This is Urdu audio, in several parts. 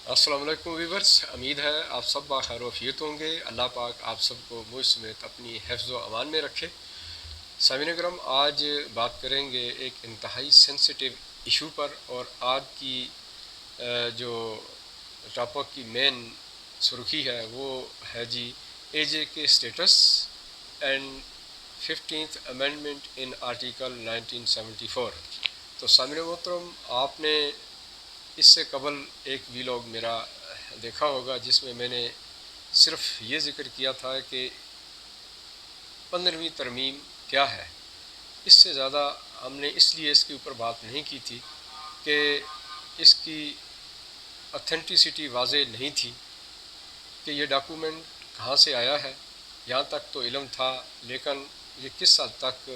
السلام علیکم ویورز، امید ہے آپ سب باخیر وفیت ہوں گے۔ اللہ پاک آپ سب کو مجھ سمیت اپنی حفظ و امان میں رکھے۔ سامعین کرام، آج بات کریں گے ایک انتہائی سینسٹیو ایشو پر، اور آج کی جو ٹاپک کی مین سرخی ہے وہ ہے جی A J K status and 15th amendment in article 1974۔ تو سامعین محترم، آپ نے اس سے قبل ایک ویلاگ میرا دیکھا ہوگا جس میں میں نے صرف یہ ذکر کیا تھا کہ 15ویں ترمیم کیا ہے۔ اس سے زیادہ ہم نے اس لیے اس کے اوپر بات نہیں کی تھی کہ اس کی اتھینٹسٹی واضح نہیں تھی کہ یہ ڈاکومنٹ کہاں سے آیا ہے۔ یہاں تک تو علم تھا، لیکن یہ کس حد تک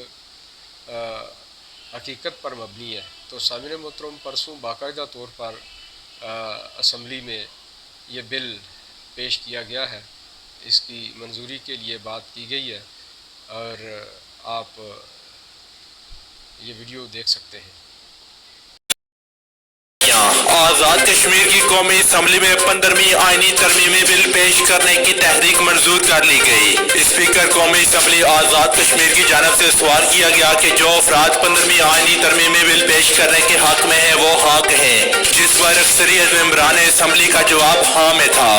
حقیقت پر مبنی ہے۔ تو سامعین محترم، پرسوں باقاعدہ طور پر اسمبلی میں یہ بل پیش کیا گیا ہے، اس کی منظوری کے لیے بات کی گئی ہے، اور آپ یہ ویڈیو دیکھ سکتے ہیں۔ آزاد کشمیر کی قومی اسمبلی میں 15ویں آئینی ترمیمی بل پیش کرنے کی تحریک منظور کر لی گئی۔ اسپیکر قومی اسمبلی آزاد کشمیر کی جانب سے سوال کیا گیا کہ جو افراد 15ویں آئینی ترمیمی بل پیش کرنے کے حق میں ہیں وہ حق ہیں، جس پر اکثریت ممبران اسمبلی کا جواب ہاں میں تھا۔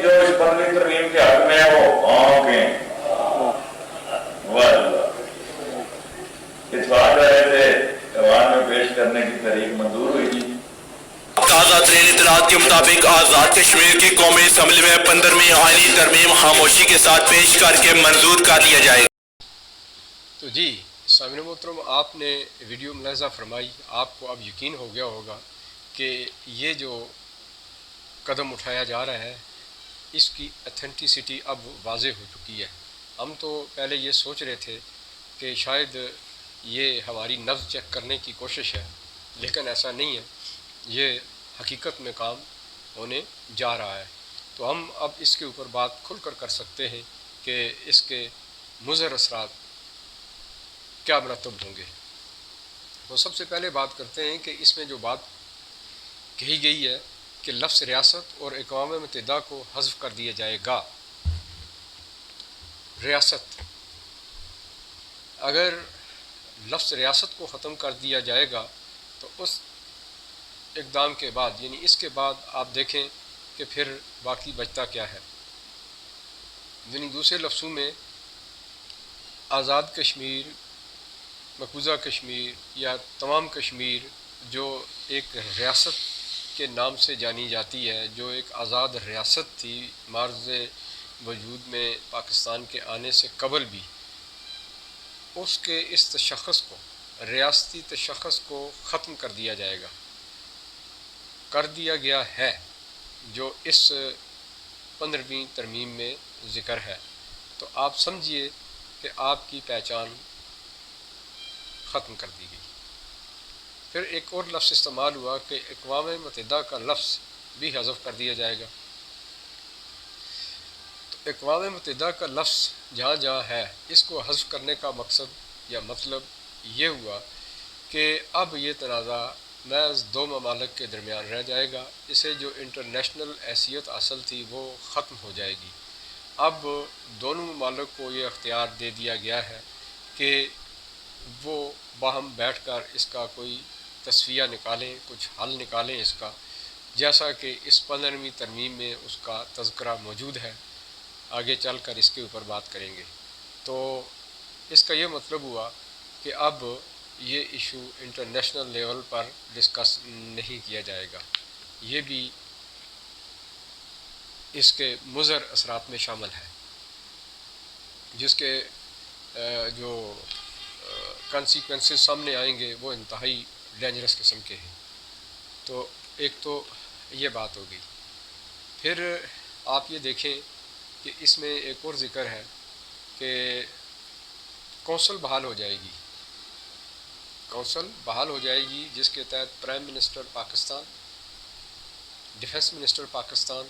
جو اس 15ویں ترمیم کے حق میں ہے وہ ہاں کے اتفاق رہے تھے، ایوان میں پیش کرنے کی تحریک منظور ہوئی تھی۔ تازہ ترین اطلاعات کے مطابق آزاد کشمیر کی قومی اسمبلی میں 15ویں آئینی ترمیم خاموشی کے ساتھ پیش کر کے منظور کر لیا جائے گا۔ تو جی سامعین محترم، آپ نے ویڈیو ملاحظہ فرمائی، آپ کو اب یقین ہو گیا ہوگا کہ یہ جو قدم اٹھایا جا رہا ہے اس کی اتھینٹسٹی اب واضح ہو چکی ہے۔ ہم تو پہلے یہ سوچ رہے تھے کہ شاید یہ ہماری نبض چیک کرنے کی کوشش ہے، لیکن ایسا نہیں ہے، یہ حقیقت میں کام ہونے جا رہا ہے۔ تو ہم اب اس کے اوپر بات کھل کر سکتے ہیں کہ اس کے مضر اثرات کیا مرتب ہوں گے۔ تو سب سے پہلے بات کرتے ہیں کہ اس میں جو بات کہی گئی ہے کہ لفظ ریاست اور اقوام متحدہ کو حذف کر دیا جائے گا۔ ریاست، اگر لفظ ریاست کو ختم کر دیا جائے گا تو اس اقدام کے بعد، یعنی اس کے بعد آپ دیکھیں کہ پھر باقی بچتا کیا ہے۔ یعنی دوسرے لفظوں میں آزاد کشمیر، مقبوضہ کشمیر یا تمام کشمیر جو ایک ریاست کے نام سے جانی جاتی ہے، جو ایک آزاد ریاست تھی مارز وجود میں پاکستان کے آنے سے قبل بھی، اس کے اس تشخص کو، ریاستی تشخص کو ختم کر دیا جائے گا، کر دیا گیا ہے، جو اس 15ویں ترمیم میں ذکر ہے۔ تو آپ سمجھیے کہ آپ کی پہچان ختم کر دی گئی۔ پھر ایک اور لفظ استعمال ہوا کہ اقوام متحدہ کا لفظ بھی حذف کر دیا جائے گا۔ تو اقوام متحدہ کا لفظ جہاں جہاں ہے، اس کو حذف کرنے کا مقصد یا مطلب یہ ہوا کہ اب یہ تنازع محض دو ممالک کے درمیان رہ جائے گا، اسے جو انٹرنیشنل حیثیت حاصل تھی وہ ختم ہو جائے گی۔ اب دونوں ممالک کو یہ اختیار دے دیا گیا ہے کہ وہ باہم بیٹھ کر اس کا کوئی تصفیہ نکالیں، کچھ حل نکالیں اس کا، جیسا کہ اس 15ویں ترمیم میں اس کا تذکرہ موجود ہے۔ آگے چل کر اس کے اوپر بات کریں گے۔ تو اس کا یہ مطلب ہوا کہ اب یہ ایشو انٹرنیشنل لیول پر ڈسکس نہیں کیا جائے گا، یہ بھی اس کے مضر اثرات میں شامل ہے، جس کے جو کانسیکوینسز سامنے آئیں گے وہ انتہائی ڈینجرس قسم کے ہیں۔ تو ایک تو یہ بات ہو گئی۔ پھر آپ یہ دیکھیں کہ اس میں ایک اور ذکر ہے کہ کونسل بحال ہو جائے گی، کونسل بحال ہو جائے گی جس کے تحت prime minister Pakistan, defence minister Pakistan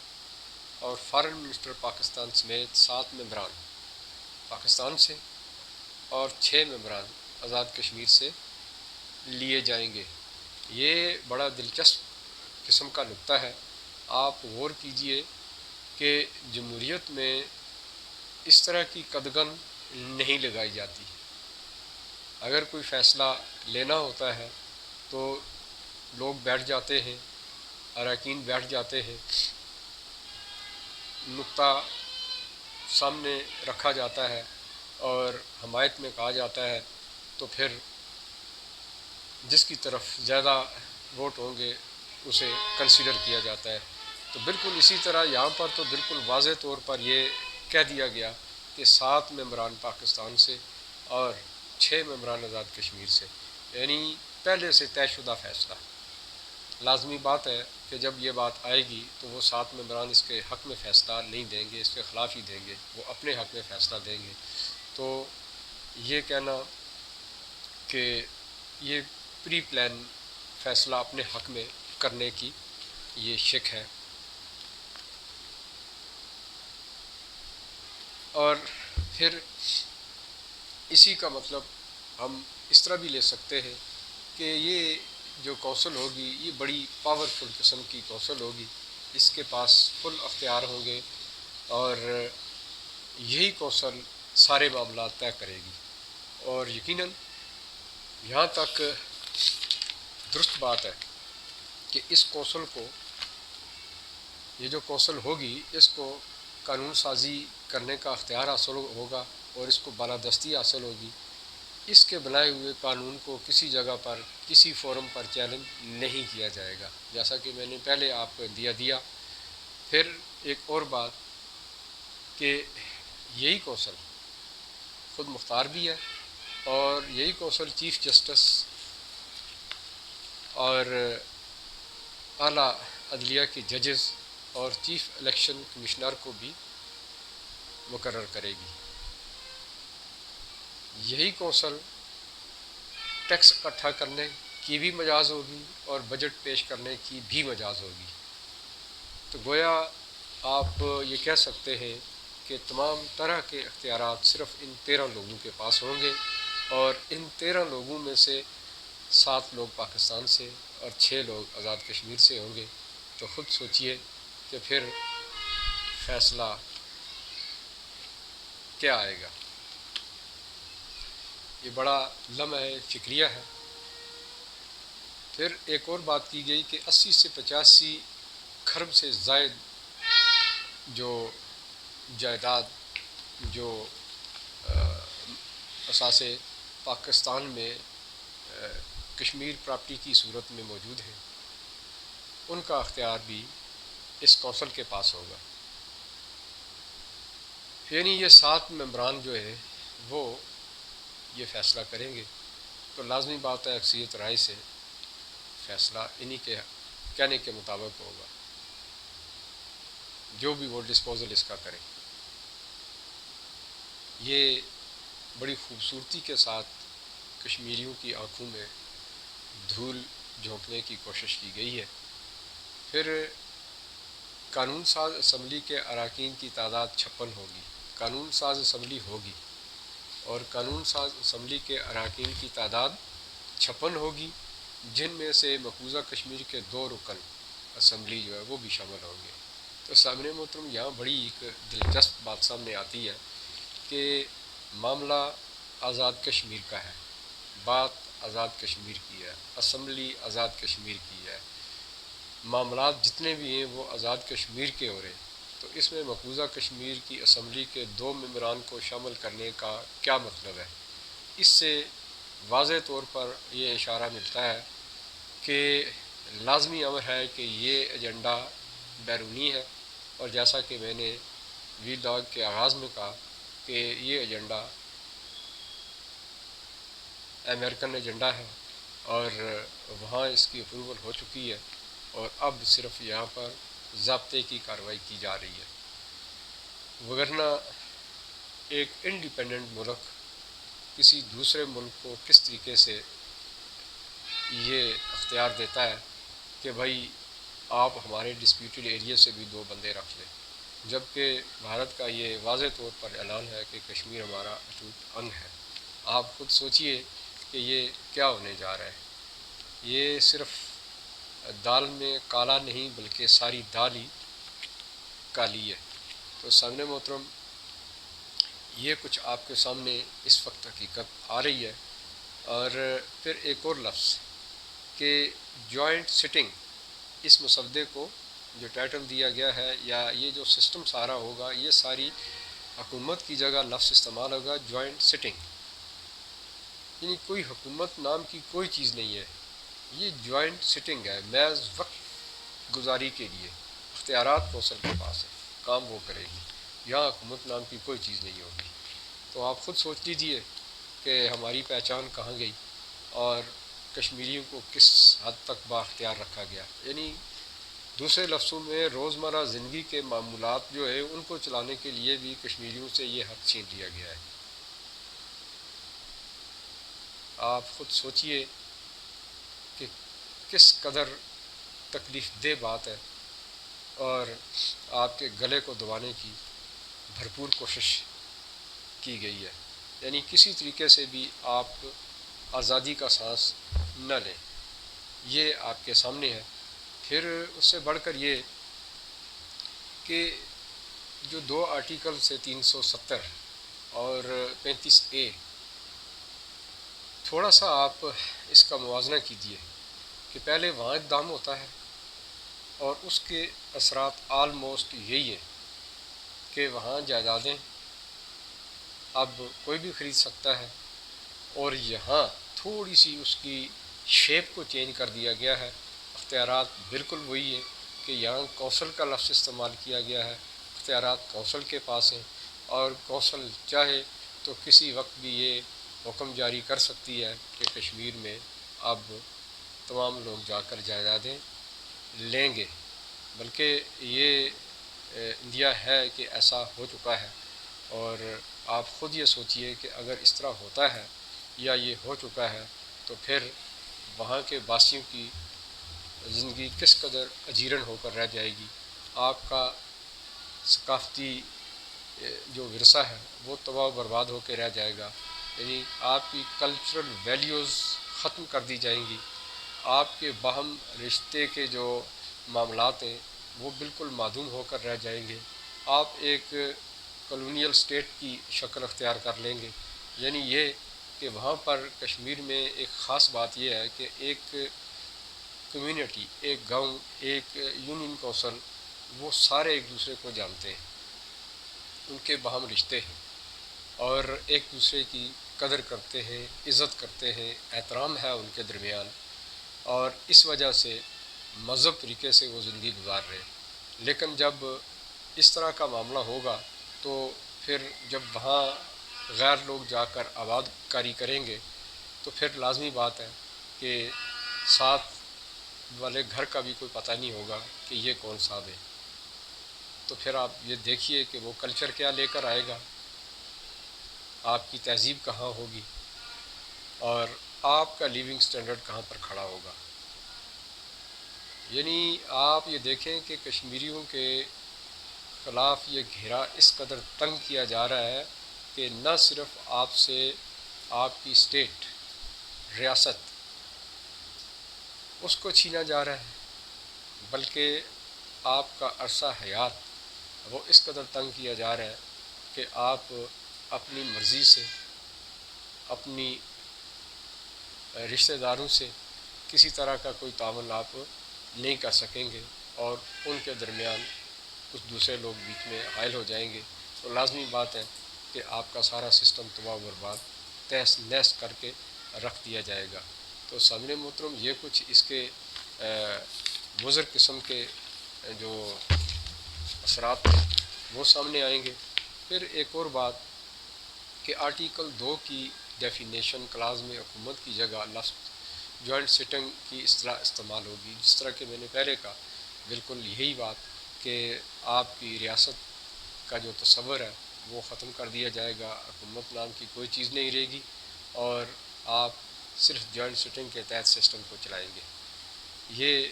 اور فارن منسٹر پاکستان سمیت 7 ممبران پاکستان سے اور 6 ممبران آزاد کشمیر سے لیے جائیں گے۔ یہ بڑا دلچسپ قسم کا نکتہ ہے آپ غور کیجئے کہ جمہوریت میں اس طرح کی قدغن نہیں لگائی جاتی. اگر کوئی فیصلہ لینا ہوتا ہے تو لوگ بیٹھ جاتے ہیں، اراکین بیٹھ جاتے ہیں، نقطہ سامنے رکھا جاتا ہے اور حمایت میں کہا جاتا ہے، تو پھر جس کی طرف زیادہ ووٹ ہوں گے اسے کنسیڈر کیا جاتا ہے. تو بالکل اسی طرح یہاں پر تو بالکل واضح طور پر یہ کہہ دیا گیا کہ 7 ممبران پاکستان سے اور 6 ممبران آزاد کشمیر سے، یعنی پہلے سے طے شدہ فیصلہ. لازمی بات ہے کہ جب یہ بات آئے گی تو وہ 7 ممبران اس کے حق میں فیصلہ نہیں دیں گے، اس کے خلاف ہی دیں گے، وہ اپنے حق میں فیصلہ دیں گے. تو یہ کہنا کہ یہ پری پلان فیصلہ اپنے حق میں کرنے کی یہ شک ہے. اور پھر اسی کا مطلب ہم اس طرح بھی لے سکتے ہیں کہ یہ جو کونسل ہوگی یہ بڑی پاورفل قسم کی کونسل ہوگی، اس کے پاس فل اختیار ہوں گے اور یہی کونسل سارے معاملات طے کرے گی. اور یقیناً یہاں تک درست بات ہے کہ اس کونسل کو، یہ جو کونسل ہوگی، اس کو قانون سازی کرنے کا اختیار حاصل ہوگا اور اس کو بالادستی حاصل ہوگی. اس کے بنائے ہوئے قانون کو کسی جگہ پر، کسی فورم پر چیلنج نہیں کیا جائے گا، جیسا کہ میں نے پہلے آپ کو دیا. پھر ایک اور بات کہ یہی کونسل خود مختار بھی ہے اور یہی کونسل چیف جسٹس اور اعلیٰ عدلیہ کے ججز اور چیف الیکشن کمشنر کو بھی مقرر کرے گی. یہی کونسل ٹیکس اکٹھا کرنے کی بھی مجاز ہوگی اور بجٹ پیش کرنے کی بھی مجاز ہوگی. تو گویا آپ یہ کہہ سکتے ہیں کہ تمام طرح کے اختیارات صرف ان 13 لوگوں کے پاس ہوں گے، اور ان 13 لوگوں میں سے 7 لوگ پاکستان سے اور 6 لوگ آزاد کشمیر سے ہوں گے. تو خود سوچئے کہ پھر فیصلہ کیا آئے گا. یہ بڑا لمحہ فکریہ ہے. پھر ایک اور بات کی گئی کہ 80 سے 85 کھرب سے زائد جو جائیداد، جو اثاثے پاکستان میں کشمیر پراپرٹی کی صورت میں موجود ہیں، ان کا اختیار بھی اس کونسل کے پاس ہوگا. یعنی یہ 7 ممبران جو ہے وہ یہ فیصلہ کریں گے. تو لازمی بات ہے اکثریت رائے سے فیصلہ انہی کے کہنے کے مطابق ہوگا، جو بھی وہ ڈسپوزل اس کا کریں. یہ بڑی خوبصورتی کے ساتھ کشمیریوں کی آنکھوں میں دھول جھونکنے کی کوشش کی گئی ہے. پھر قانون ساز اسمبلی کے اراکین کی تعداد 56 ہوگی. قانون ساز اسمبلی ہوگی اور قانون ساز اسمبلی کے اراکین کی تعداد 56 ہوگی، جن میں سے مقبوضہ کشمیر کے 2 رکن اسمبلی جو ہے وہ بھی شامل ہوں گے. تو سامنے محترم یہاں بڑی ایک دلچسپ بات سامنے آتی ہے کہ معاملہ آزاد کشمیر کا ہے، بات آزاد کشمیر کی ہے، اسمبلی آزاد کشمیر کی ہے، معاملات جتنے بھی ہیں وہ آزاد کشمیر کے ہو رہے. تو اس میں مقبوضہ کشمیر کی اسمبلی کے 2 ممبران کو شامل کرنے کا کیا مطلب ہے؟ اس سے واضح طور پر یہ اشارہ ملتا ہے کہ لازمی امر ہے کہ یہ ایجنڈا بیرونی ہے، اور جیسا کہ میں نے ویلاگ کے آغاز میں کہا کہ یہ ایجنڈا امریکن ایجنڈا ہے اور وہاں اس کی اپروول ہو چکی ہے، اور اب صرف یہاں پر ضابطے کی کارروائی کی جا رہی ہے. وگرنہ ایک انڈیپینڈنٹ ملک کسی دوسرے ملک کو کس طریقے سے یہ اختیار دیتا ہے کہ بھائی آپ ہمارے ڈسپیوٹڈ ایریا سے بھی 2 بندے رکھ لیں، جبکہ بھارت کا یہ واضح طور پر اعلان ہے کہ کشمیر ہمارا اٹوٹ انگ ہے. آپ خود سوچئے کہ یہ کیا ہونے جا رہا ہے. یہ صرف دال میں کالا نہیں بلکہ ساری دال ہی کالی ہے۔ تو سامنے محترم یہ کچھ آپ کے سامنے اس وقت حقیقت آ رہی ہے۔ اور پھر ایک اور لفظ کہ جوائنٹ سٹنگ، اس مسودے کو جو ٹائٹل دیا گیا ہے یا یہ جو سسٹم سارا ہوگا، یہ ساری حکومت کی جگہ لفظ استعمال ہوگا جوائنٹ سٹنگ، یعنی کوئی حکومت نام کی کوئی چیز نہیں ہے، یہ جوائنٹ سٹنگ ہے محض وقت گزاری کے لیے۔ اختیارات کونسل کے پاس ہے، کام وہ کرے گی، یہاں حکومت نام کی کوئی چیز نہیں ہوگی۔ تو آپ خود سوچ لیجئے کہ ہماری پہچان کہاں گئی اور کشمیریوں کو کس حد تک بااختیار رکھا گیا۔ یعنی دوسرے لفظوں میں روزمرہ زندگی کے معمولات جو ہے ان کو چلانے کے لیے بھی کشمیریوں سے یہ حق چھین لیا گیا ہے۔ آپ خود سوچئے کہ کس قدر تکلیف دہ بات ہے، اور آپ کے گلے کو دبانے کی بھرپور کوشش کی گئی ہے، یعنی کسی طریقے سے بھی آپ آزادی کا سانس نہ لیں، یہ آپ کے سامنے ہے۔ پھر اس سے بڑھ کر یہ کہ جو دو آرٹیکل سے 370 اور 35A، تھوڑا سا آپ اس کا موازنہ کیجئے کہ پہلے وہاں اقدام ہوتا ہے اور اس کے اثرات آلموسٹ یہی ہیں کہ وہاں جائیدادیں اب کوئی بھی خرید سکتا ہے، اور یہاں تھوڑی سی اس کی شیپ کو چینج کر دیا گیا ہے۔ اختیارات بالکل وہی ہیں کہ یہاں کونسل کا لفظ استعمال کیا گیا ہے، اختیارات کونسل کے پاس ہیں، اور کونسل چاہے تو کسی وقت بھی یہ حکم جاری کر سکتی ہے کہ کشمیر میں اب تمام لوگ جا کر جائیدادیں لیں گے، بلکہ یہ انڈیا ہے کہ ایسا ہو چکا ہے۔ اور آپ خود یہ سوچئے کہ اگر اس طرح ہوتا ہے یا یہ ہو چکا ہے تو پھر وہاں کے باسیوں کی زندگی کس قدر اجیرن ہو کر رہ جائے گی۔ آپ کا ثقافتی جو ورثہ ہے وہ تباہ و برباد ہو کے رہ جائے گا، یعنی آپ کی کلچرل ویلیوز ختم کر دی جائیں گی، آپ کے باہم رشتے کے جو معاملات ہیں وہ بالکل معدوم ہو کر رہ جائیں گے، آپ ایک کالونیل سٹیٹ کی شکل اختیار کر لیں گے۔ یعنی یہ کہ وہاں پر کشمیر میں ایک خاص بات یہ ہے کہ ایک کمیونٹی، ایک گاؤں، ایک یونین کونسل، وہ سارے ایک دوسرے کو جانتے ہیں، ان کے باہم رشتے ہیں اور ایک دوسرے کی قدر کرتے ہیں، عزت کرتے ہیں، احترام ہے ان کے درمیان، اور اس وجہ سے مہذب طریقے سے وہ زندگی گزار رہے ہیں۔ لیکن جب اس طرح کا معاملہ ہوگا تو پھر جب وہاں غیر لوگ جا کر آباد کاری کریں گے تو پھر لازمی بات ہے کہ ساتھ والے گھر کا بھی کوئی پتہ نہیں ہوگا کہ یہ کون صاحب ہے۔ تو پھر آپ یہ دیکھیے کہ وہ کلچر کیا لے کر آئے گا، آپ کی تہذیب کہاں ہوگی، اور آپ کا لیونگ سٹینڈرڈ کہاں پر کھڑا ہوگا۔ یعنی آپ یہ دیکھیں کہ کشمیریوں کے خلاف یہ گھیرا اس قدر تنگ کیا جا رہا ہے کہ نہ صرف آپ سے آپ کی اسٹیٹ، ریاست، اس کو چھینا جا رہا ہے، بلکہ آپ کا عرصہ حیات وہ اس قدر تنگ کیا جا رہا ہے کہ آپ اپنی مرضی سے اپنی رشتہ داروں سے کسی طرح کا کوئی تعامل آپ نہیں کر سکیں گے، اور ان کے درمیان کچھ دوسرے لوگ بیچ میں حائل ہو جائیں گے، تو لازمی بات ہے کہ آپ کا سارا سسٹم تباہ و برباد تہس نہس کر کے رکھ دیا جائے گا۔ تو سامنے محترم یہ کچھ اس کے مضر قسم کے جو اثرات ہیں وہ سامنے آئیں گے۔ پھر ایک اور بات کہ آرٹیکل 2 کی ڈیفینیشن کلاز میں حکومت کی جگہ لفظ جوائنٹ سٹنگ کی اصطلاح استعمال ہوگی، جس طرح کہ میں نے پہلے کہا، بالکل یہی بات کہ آپ کی ریاست کا جو تصور ہے وہ ختم کر دیا جائے گا، حکومت نام کی کوئی چیز نہیں رہے گی، اور آپ صرف جوائنٹ سٹنگ کے تحت سسٹم کو چلائیں گے۔ یہ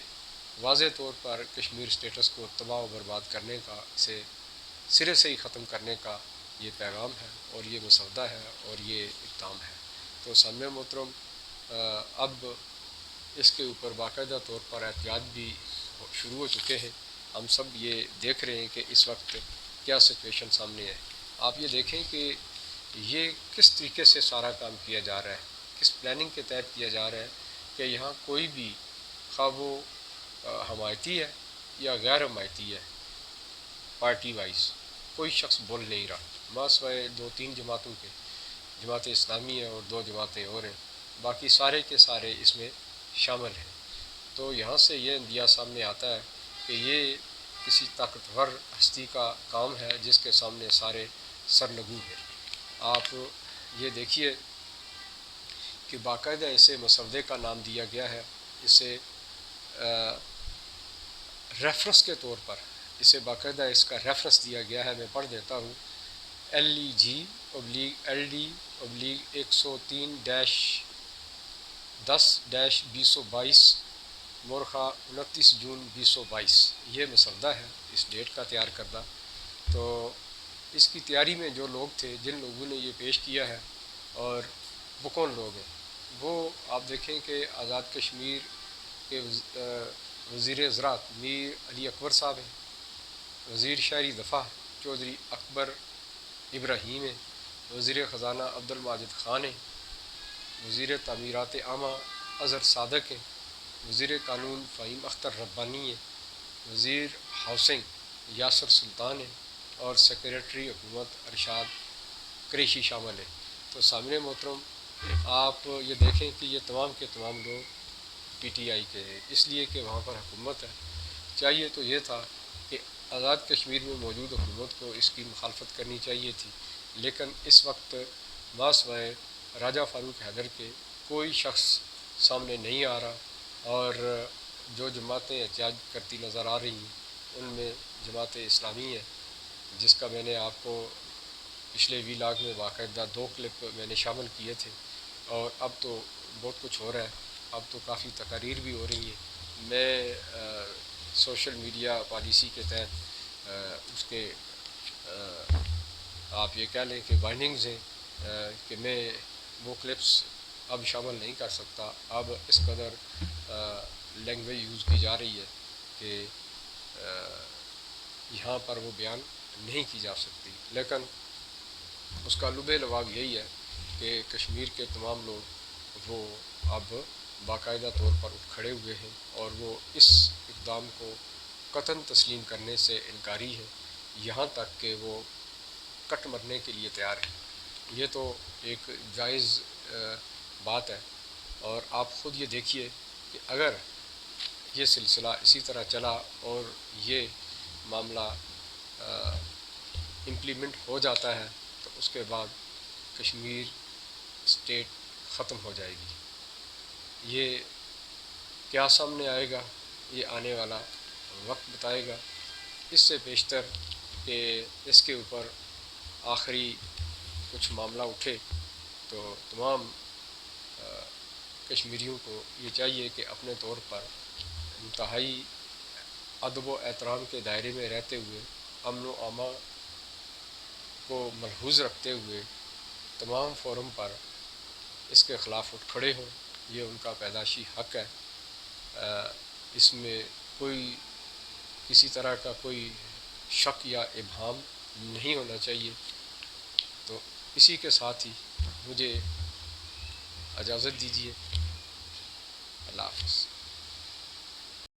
واضح طور پر کشمیر سٹیٹس کو تباہ و برباد کرنے کا، اسے سرے سے ہی ختم کرنے کا یہ پیغام ہے، اور یہ مسودہ ہے، اور یہ اقدام ہے۔ تو سامعین محترم، اب اس کے اوپر باقاعدہ طور پر احتجاج بھی شروع ہو چکے ہیں. ہم سب یہ دیکھ رہے ہیں کہ اس وقت کیا سچویشن سامنے ہے. آپ یہ دیکھیں کہ یہ کس طریقے سے سارا کام کیا جا رہا ہے، کس پلاننگ کے تحت کیا جا رہا ہے کہ یہاں کوئی بھی خواہ وہ حمایتی ہے یا غیر حمایتی ہے، پارٹی وائز کوئی شخص بول نہیں رہا، ماسوائے 2-3 جماعتوں کے، جماعت اسلامی ہے اور 2 جماعتیں اور ہیں، باقی سارے کے سارے اس میں شامل ہیں. تو یہاں سے یہ اندیا سامنے آتا ہے کہ یہ کسی طاقتور ہستی کا کام ہے جس کے سامنے سارے سرنگوں ہیں. آپ یہ دیکھیے کہ باقاعدہ اسے مسودے کا نام دیا گیا ہے، اسے ریفرنس کے طور پر اسے باقاعدہ اس کا ریفرنس دیا گیا ہے. میں پڑھ دیتا ہوں: LEG/103-10-2022 مورخہ 29 جون 2022. یہ مسودہ ہے اس ڈیٹ کا تیار کردہ. تو اس کی تیاری میں جو لوگ تھے، جن لوگوں نے یہ پیش کیا ہے، اور وہ کون لوگ ہیں، وہ آپ دیکھیں کہ آزاد کشمیر کے وزیر زراعت میر علی اکبر صاحب ہیں، وزیر شہری دفاع چودھری اکبر ابراہیم ہیں، وزیر خزانہ عبد الماجد خان ہیں، وزیر تعمیرات عامہ اظہر صادق ہیں، وزیر قانون فہیم اختر ربانی ہیں، وزیر ہاؤسنگ یاسر سلطان ہیں، اور سیکریٹری حکومت ارشاد قریشی شامل ہیں. تو سامعین محترم، آپ یہ دیکھیں کہ یہ تمام کے تمام لوگ پی ٹی آئی کے ہیں، اس لیے کہ وہاں پر حکومت ہے. چاہیے تو یہ تھا کہ آزاد کشمیر میں موجود حکومت کو اس کی مخالفت کرنی چاہیے تھی، لیکن اس وقت ماسوائے راجہ فاروق حیدر کے کوئی شخص سامنے نہیں آ رہا، اور جو جماعتیں احتجاج کرتی نظر آ رہی ہیں ان میں جماعت اسلامی ہے، جس کا میں نے آپ کو پچھلے ویلاگ میں باقاعدہ 2 کلپ میں نے شامل کیے تھے. اور اب تو بہت کچھ ہو رہا ہے، اب تو کافی تقاریر بھی ہو رہی ہیں. میں سوشل میڈیا پالیسی کے تحت اس کے آپ یہ کہہ لیں کہ وائننگز ہیں کہ میں وہ کلپس اب شامل نہیں کر سکتا. اب اس قدر لینگویج یوز کی جا رہی ہے کہ یہاں پر وہ بیان نہیں کی جا سکتی، لیکن اس کا لب لباب یہی ہے کہ کشمیر کے تمام لوگ وہ اب باقاعدہ طور پر اٹھ کھڑے ہوئے ہیں، اور وہ اس اقدام کو قطعاً تسلیم کرنے سے انکاری ہے، یہاں تک کہ وہ کٹ مرنے کے لیے تیار ہیں. یہ تو ایک جائز بات ہے، اور آپ خود یہ دیکھیے کہ اگر یہ سلسلہ اسی طرح چلا اور یہ معاملہ امپلیمنٹ ہو جاتا ہے تو اس کے بعد کشمیر اسٹیٹ ختم ہو جائے گی. یہ کیا سامنے آئے گا یہ آنے والا وقت بتائے گا. اس سے بیشتر کہ اس کے اوپر آخری کچھ معاملہ اٹھے تو تمام کشمیریوں کو یہ چاہیے کہ اپنے طور پر انتہائی ادب و احترام کے دائرے میں رہتے ہوئے، امن و امان کو ملحوظ رکھتے ہوئے تمام فورم پر اس کے خلاف اٹھ کھڑے ہوں. یہ ان کا پیدائشی حق ہے، اس میں کوئی کسی طرح کا کوئی شک یا ابہام نہیں ہونا چاہیے. تو اسی کے ساتھ ہی مجھے اجازت دیجیے. اللہ حافظ.